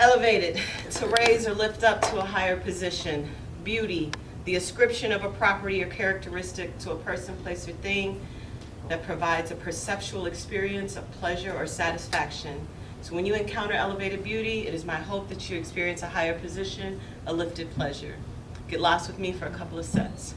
Elevated, to raise or lift up to a higher position. Beauty, the ascription of a property or characteristic to a person, place, or thing that provides a perceptual experience of pleasure or satisfaction. So when you encounter elevated beauty, it is my hope that you experience a higher position, a lifted pleasure. Get lost with me for a couple of sets.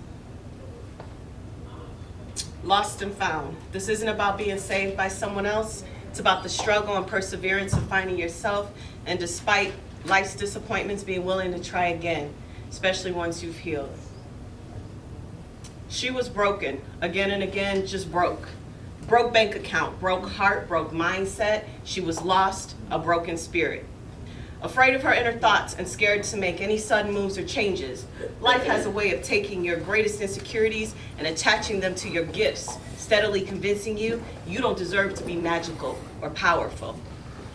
Lost and found. This isn't about being saved by someone else. It's about the struggle and perseverance of finding yourself, and despite life's disappointments, being willing to try again, especially once you've healed. She was broken, again and again, just broke. Broke bank account, broke heart, broke mindset. She was lost, a broken spirit. Afraid of her inner thoughts and scared to make any sudden moves or changes. Life has a way of taking your greatest insecurities and attaching them to your gifts, steadily convincing you you don't deserve to be magical or powerful.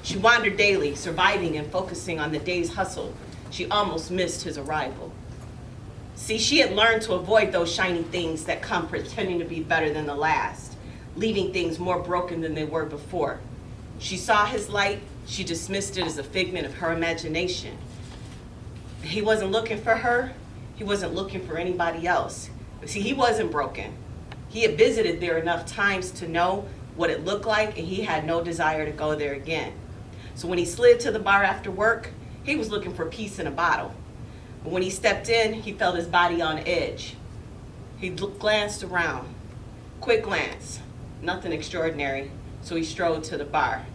She wandered daily, surviving and focusing on the day's hustle. She almost missed his arrival. See, she had learned to avoid those shiny things that come pretending to be better than the last, leaving things more broken than they were before. She saw his light. She dismissed it as a figment of her imagination. He wasn't looking for her. He wasn't looking for anybody else. See, he wasn't broken. He had visited there enough times to know what it looked like, and he had no desire to go there again. So when he slid to the bar after work, he was looking for peace in a bottle. But when he stepped in, he felt his body on edge. He glanced around. Quick glance. Nothing extraordinary. So he strode to the bar.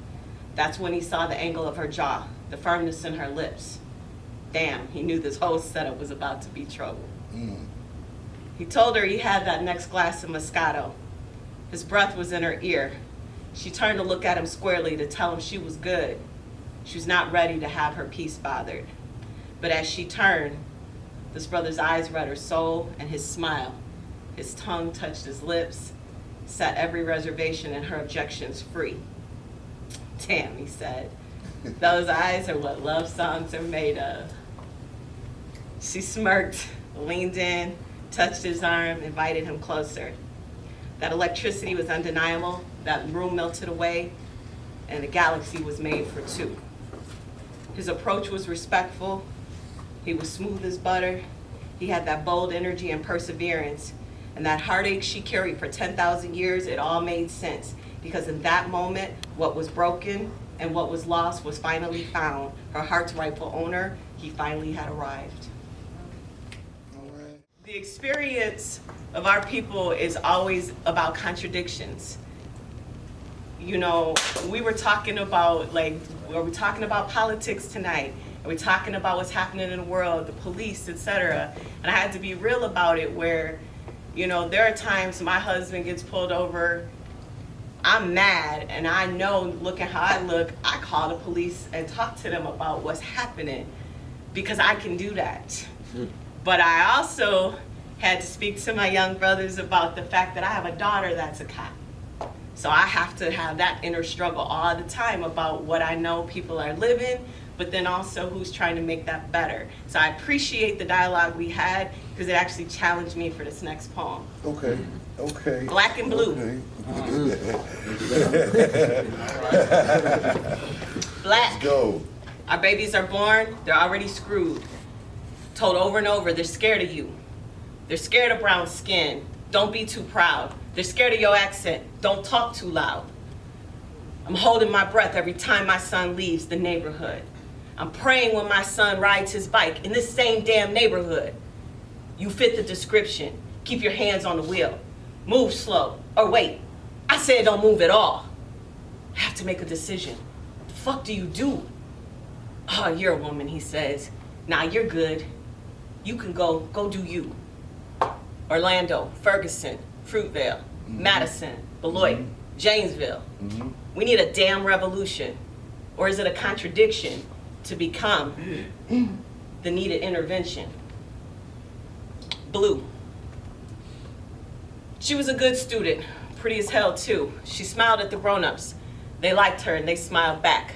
That's when he saw the angle of her jaw, the firmness in her lips. Damn, he knew this whole setup was about to be trouble. He told her he had that next glass of Moscato. His breath was in her ear. She turned to look at him squarely to tell him she was good. She was not ready to have her peace bothered. But as she turned, this brother's eyes read her soul and his smile. His tongue touched his lips, set every reservation and her objections free. Damn, he said, those eyes are what love songs are made of. She smirked, leaned in, touched his arm, invited him closer. That electricity was undeniable, that room melted away, and the galaxy was made for two. His approach was respectful. He was smooth as butter. He had that bold energy and perseverance. And that heartache she carried for 10,000 years, it all made sense. Because in that moment, what was broken and what was lost was finally found. Her heart's rightful owner, he finally had arrived. All right. The experience of our people is always about contradictions. You know, we were talking about, are we talking about politics tonight? Are we talking about what's happening in the world, the police, etc.? And I had to be real about it where, you know, there are times my husband gets pulled over, I'm mad, and I know, looking how I look, I call the police and talk to them about what's happening because I can do that. But I also had to speak to my young brothers about the fact that I have a daughter that's a cop. So I have to have that inner struggle all the time about what I know people are living, but then also who's trying to make that better. So I appreciate the dialogue we had because it actually challenged me for this next poem. Okay. Okay. Black and blue. Okay. Black. Let's go. Our babies are born, they're already screwed. Told over and over, they're scared of you. They're scared of brown skin. Don't be too proud. They're scared of your accent. Don't talk too loud. I'm holding my breath every time my son leaves the neighborhood. I'm praying when my son rides his bike in this same damn neighborhood. You fit the description. Keep your hands on the wheel. Move slow. Or wait, I said don't move at all. I have to make a decision. What the fuck do you do? Oh, you're a woman, he says. Nah, you're good. You can go do you. Orlando, Ferguson, Fruitvale, Madison, Beloit, Janesville. We need a damn revolution. Or is it a contradiction to become the needed intervention? Blue. She was a good student, pretty as hell too. She smiled at the grown-ups. They liked her and they smiled back.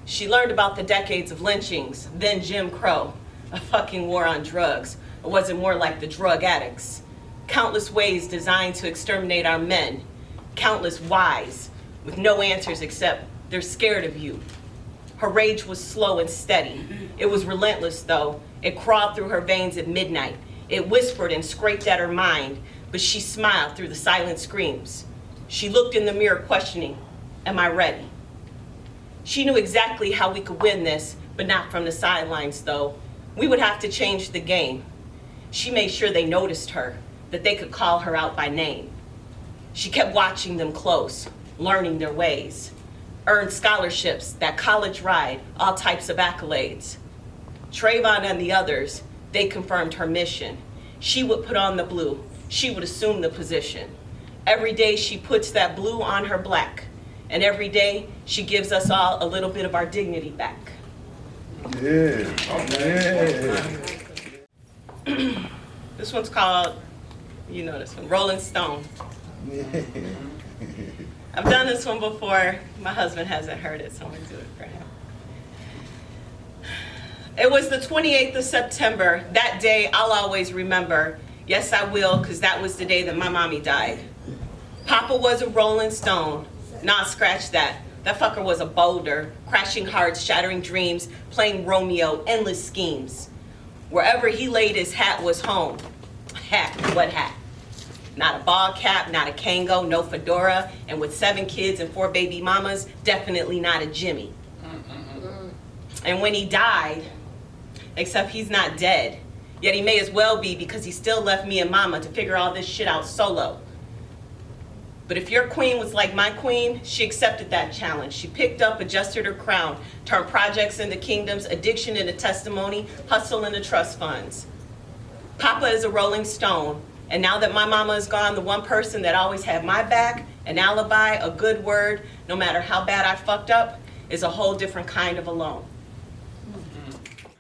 She learned about the decades of lynchings, then Jim Crow, a fucking war on drugs. Or was it more like the drug addicts? Countless ways designed to exterminate our men. Countless whys with no answers except they're scared of you. Her rage was slow and steady. It was relentless, though. It crawled through her veins at midnight. It whispered and scraped at her mind, but she smiled through the silent screams. She looked in the mirror questioning, am I ready? She knew exactly how we could win this, but not from the sidelines, though. We would have to change the game. She made sure they noticed her, that they could call her out by name. She kept watching them close, learning their ways. Earned scholarships, that college ride, all types of accolades. Trayvon and the others, they confirmed her mission. She would put on the blue. She would assume the position. Every day she puts that blue on her black. And every day she gives us all a little bit of our dignity back. Yeah. Yeah. This one's called, you know this one, Rolling Stone. Yeah. I've done this one before. My husband hasn't heard it, so I'm gonna do it for him. It was the 28th of September. That day I'll always remember. Yes, I will, because that was the day that my mommy died. Papa was a rolling stone. Nah, scratch that. That fucker was a boulder, crashing hearts, shattering dreams, playing Romeo, endless schemes. Wherever he laid his hat was home. Hat, what hat? Not a ball cap, not a Kango, no fedora, and with 7 kids and 4 baby mamas, definitely not a Jimmy. And when he died, except he's not dead, yet he may as well be because he still left me and mama to figure all this shit out solo. But if your queen was like my queen, she accepted that challenge. She picked up, adjusted her crown, turned projects into kingdoms, addiction into testimony, hustle into trust funds. Papa is a rolling stone. And now that my mama is gone, the one person that always had my back, an alibi, a good word, no matter how bad I fucked up, is a whole different kind of alone.